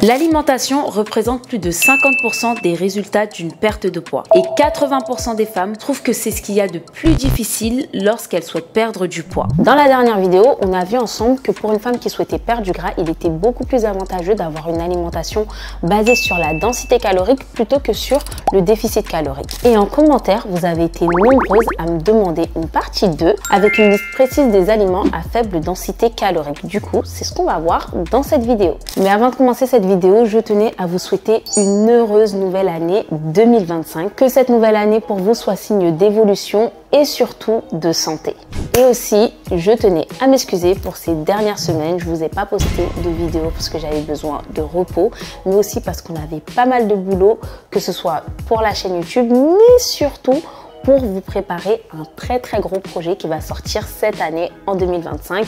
L'alimentation représente plus de 50% des résultats d'une perte de poids. Et 80% des femmes trouvent que c'est ce qu'il y a de plus difficile lorsqu'elles souhaitent perdre du poids. Dans la dernière vidéo, on a vu ensemble que pour une femme qui souhaitait perdre du gras, il était beaucoup plus avantageux d'avoir une alimentation basée sur la densité calorique plutôt que sur le déficit calorique. Et en commentaire, vous avez été nombreuses à me demander une partie 2 avec une liste précise des aliments à faible densité calorique. Du coup, c'est ce qu'on va voir dans cette vidéo. Mais avant de commencer cette vidéo, je tenais à vous souhaiter une heureuse nouvelle année 2025. Que cette nouvelle année pour vous soit signe d'évolution et surtout de santé. Et aussi, je tenais à m'excuser pour ces dernières semaines. Je vous ai pas posté de vidéo parce que j'avais besoin de repos, mais aussi parce qu'on avait pas mal de boulot, que ce soit pour la chaîne YouTube, mais surtout pour vous préparer un très gros projet qui va sortir cette année en 2025,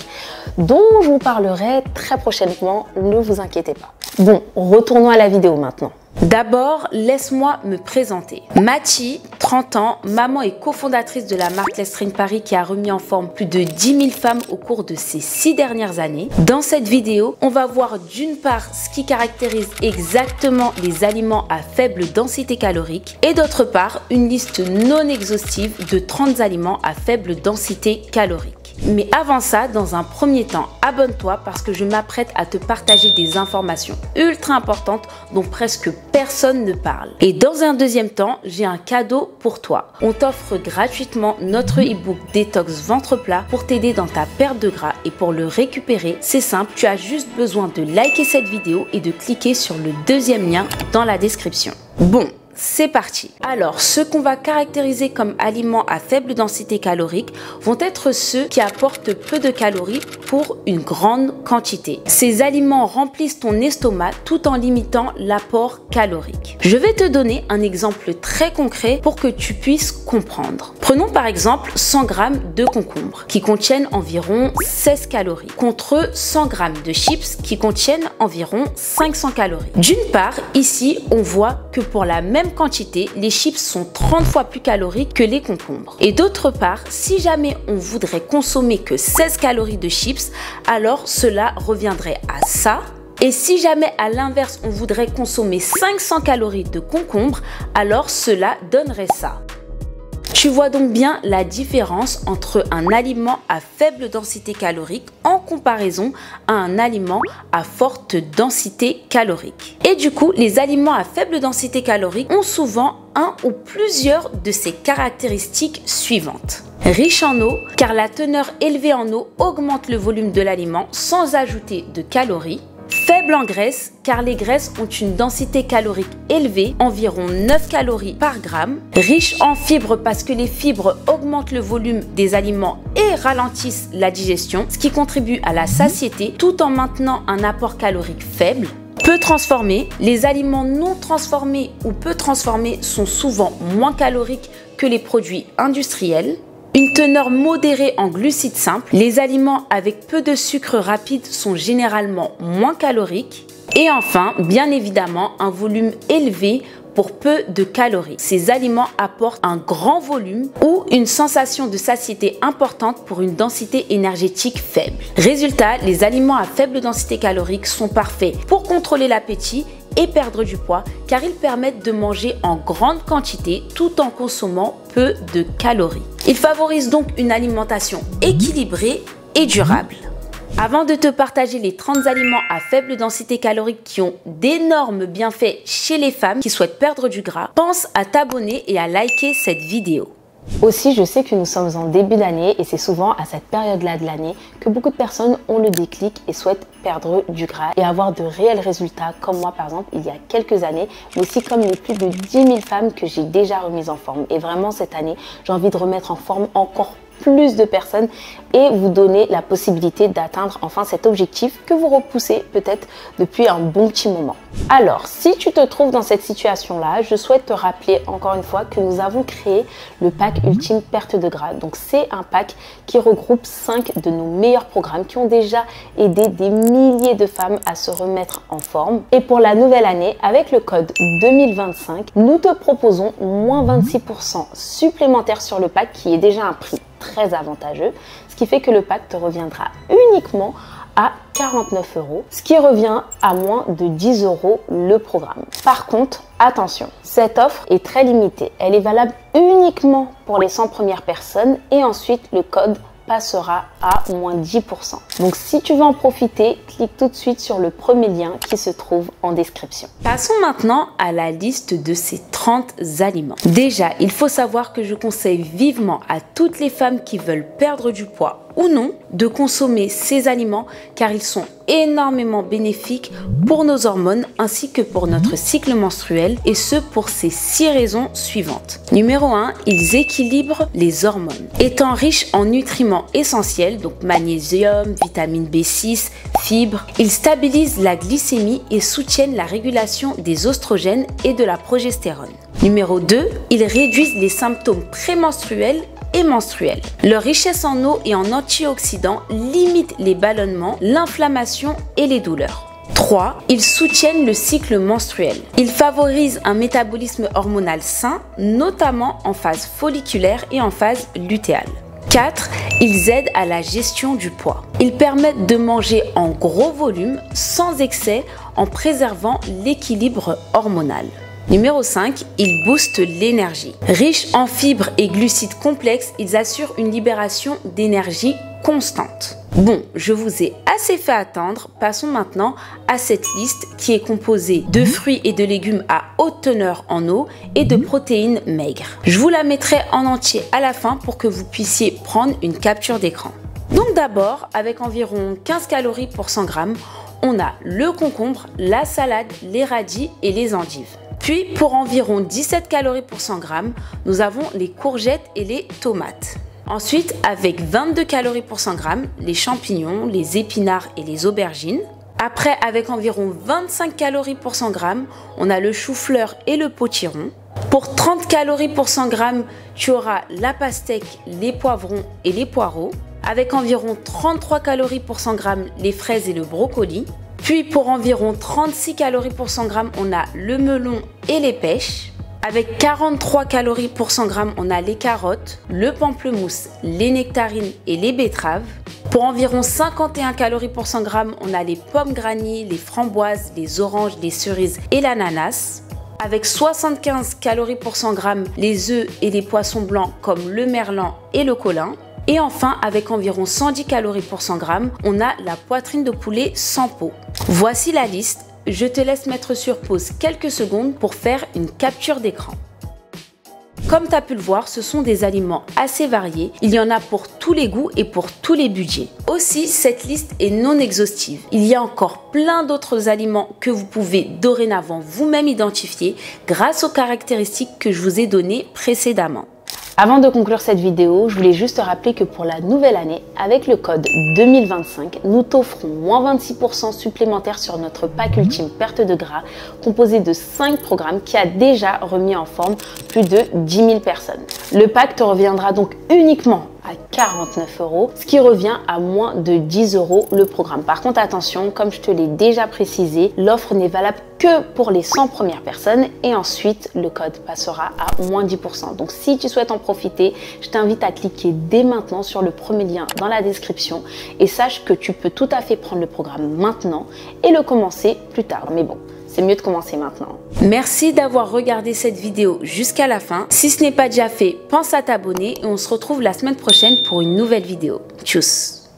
dont je vous parlerai très prochainement, ne vous inquiétez pas. Bon, retournons à la vidéo maintenant. D'abord, laisse-moi me présenter. Mathie, 30 ans, maman et cofondatrice de la marque Lestrine Paris qui a remis en forme plus de 10 000 femmes au cours de ces 6 dernières années. Dans cette vidéo, on va voir d'une part ce qui caractérise exactement les aliments à faible densité calorique et d'autre part une liste non exhaustive de 30 aliments à faible densité calorique. Mais avant ça, dans un premier temps, abonne-toi parce que je m'apprête à te partager des informations ultra importantes dont presque personne ne parle. Et dans un deuxième temps, j'ai un cadeau pour toi. On t'offre gratuitement notre e-book Détox Ventre Plat pour t'aider dans ta perte de gras. Et pour le récupérer, c'est simple, tu as juste besoin de liker cette vidéo et de cliquer sur le deuxième lien dans la description. Bon, c'est parti. Alors, ce qu'on va caractériser comme aliments à faible densité calorique vont être ceux qui apportent peu de calories pour une grande quantité. Ces aliments remplissent ton estomac tout en limitant l'apport calorique. Je vais te donner un exemple très concret pour que tu puisses comprendre. Prenons par exemple 100 g de concombre qui contiennent environ 16 calories contre 100 g de chips qui contiennent environ 500 calories. D'une part, ici, on voit que pour la même quantité, les chips sont 30 fois plus caloriques que les concombres. Et d'autre part, si jamais on voudrait consommer que 16 calories de chips, alors cela reviendrait à ça. Et si jamais à l'inverse, on voudrait consommer 500 calories de concombre, alors cela donnerait ça. Tu vois donc bien la différence entre un aliment à faible densité calorique en comparaison à un aliment à forte densité calorique. Et du coup, les aliments à faible densité calorique ont souvent un ou plusieurs de ces caractéristiques suivantes. Riche en eau, car la teneur élevée en eau augmente le volume de l'aliment sans ajouter de calories. Faible en graisse, car les graisses ont une densité calorique élevée, environ 9 calories par gramme. Riche en fibres parce que les fibres augmentent le volume des aliments et ralentissent la digestion, ce qui contribue à la satiété tout en maintenant un apport calorique faible. Peu transformés, les aliments non transformés ou peu transformés sont souvent moins caloriques que les produits industriels. Une teneur modérée en glucides simples, les aliments avec peu de sucre rapide sont généralement moins caloriques. Et enfin, bien évidemment, un volume élevé pour peu de calories. Ces aliments apportent un grand volume ou une sensation de satiété importante pour une densité énergétique faible. Résultat, les aliments à faible densité calorique sont parfaits pour contrôler l'appétit et perdre du poids car ils permettent de manger en grande quantité tout en consommant peu de calories. Ils favorisent donc une alimentation équilibrée et durable. Avant de te partager les 30 aliments à faible densité calorique qui ont d'énormes bienfaits chez les femmes qui souhaitent perdre du gras, pense à t'abonner et à liker cette vidéo. Aussi, je sais que nous sommes en début d'année et c'est souvent à cette période-là de l'année que beaucoup de personnes ont le déclic et souhaitent perdre du gras et avoir de réels résultats comme moi par exemple il y a quelques années, mais aussi comme les plus de 10 000 femmes que j'ai déjà remises en forme. Et vraiment cette année, j'ai envie de remettre en forme encore plus de personnes et vous donner la possibilité d'atteindre enfin cet objectif que vous repoussez peut-être depuis un bon petit moment. Alors, si tu te trouves dans cette situation-là, je souhaite te rappeler encore une fois que nous avons créé le pack Ultime Perte de Gras. Donc, c'est un pack qui regroupe 5 de nos meilleurs programmes qui ont déjà aidé des milliers de femmes à se remettre en forme. Et pour la nouvelle année, avec le code 2025, nous te proposons moins 26% supplémentaire sur le pack qui est déjà un prix très avantageux, ce qui fait que le pack te reviendra uniquement à 49 €, ce qui revient à moins de 10 € le programme. Par contre, attention, cette offre est très limitée. Elle est valable uniquement pour les 100 premières personnes et ensuite le code passera à moins 10%. Donc si tu veux en profiter, clique tout de suite sur le premier lien qui se trouve en description. Passons maintenant à la liste de ces 30 aliments. Déjà, il faut savoir que je conseille vivement à toutes les femmes qui veulent perdre du poids ou non de consommer ces aliments car ils sont énormément bénéfiques pour nos hormones ainsi que pour notre cycle menstruel et ce pour ces 6 raisons suivantes. Numéro 1, ils équilibrent les hormones. Étant riches en nutriments essentiels, donc magnésium, vitamine B6, fibres, ils stabilisent la glycémie et soutiennent la régulation des oestrogènes et de la progestérone. Numéro 2, ils réduisent les symptômes prémenstruels et menstruels. Leur richesse en eau et en antioxydants limite les ballonnements, l'inflammation et les douleurs. 3. Ils soutiennent le cycle menstruel. Ils favorisent un métabolisme hormonal sain, notamment en phase folliculaire et en phase lutéale. 4. Ils aident à la gestion du poids. Ils permettent de manger en gros volume, sans excès, en préservant l'équilibre hormonal. Numéro 5, ils boostent l'énergie. Riches en fibres et glucides complexes, ils assurent une libération d'énergie constante. Bon, je vous ai assez fait attendre, passons maintenant à cette liste qui est composée de fruits et de légumes à haute teneur en eau et de protéines maigres. Je vous la mettrai en entier à la fin pour que vous puissiez prendre une capture d'écran. Donc d'abord, avec environ 15 calories pour 100 grammes, on a le concombre, la salade, les radis et les endives. Puis pour environ 17 calories pour 100 grammes, nous avons les courgettes et les tomates. Ensuite, avec 22 calories pour 100 grammes, les champignons, les épinards et les aubergines. Après, avec environ 25 calories pour 100 grammes, on a le chou-fleur et le potiron. Pour 30 calories pour 100 grammes, tu auras la pastèque, les poivrons et les poireaux. Avec environ 33 calories pour 100 grammes, les fraises et le brocoli. Puis pour environ 36 calories pour 100 grammes, on a le melon et les pêches. Avec 43 calories pour 100 grammes, on a les carottes, le pamplemousse, les nectarines et les betteraves. Pour environ 51 calories pour 100 grammes, on a les pommes granny, les framboises, les oranges, les cerises et l'ananas. Avec 75 calories pour 100 grammes, les œufs et les poissons blancs comme le merlan et le colin. Et enfin, avec environ 110 calories pour 100 grammes, on a la poitrine de poulet sans peau. Voici la liste. Je te laisse mettre sur pause quelques secondes pour faire une capture d'écran. Comme tu as pu le voir, ce sont des aliments assez variés. Il y en a pour tous les goûts et pour tous les budgets. Aussi, cette liste est non exhaustive. Il y a encore plein d'autres aliments que vous pouvez dorénavant vous-même identifier grâce aux caractéristiques que je vous ai données précédemment. Avant de conclure cette vidéo, je voulais juste te rappeler que pour la nouvelle année, avec le code 2025, nous t'offrons moins 26% supplémentaires sur notre pack ultime perte de gras, composé de 5 programmes qui a déjà remis en forme plus de 10 000 personnes. Le pack te reviendra donc uniquement à 49 €, ce qui revient à moins de 10 € le programme. Par contre, attention, comme je te l'ai déjà précisé, l'offre n'est valable que pour les 100 premières personnes et ensuite le code passera à moins 10%. Donc si tu souhaites en profiter, je t'invite à cliquer dès maintenant sur le premier lien dans la description et sache que tu peux tout à fait prendre le programme maintenant et le commencer plus tard. Mais bon, c'est mieux de commencer maintenant. Merci d'avoir regardé cette vidéo jusqu'à la fin. Si ce n'est pas déjà fait, pense à t'abonner et on se retrouve la semaine prochaine pour une nouvelle vidéo. Tchuss!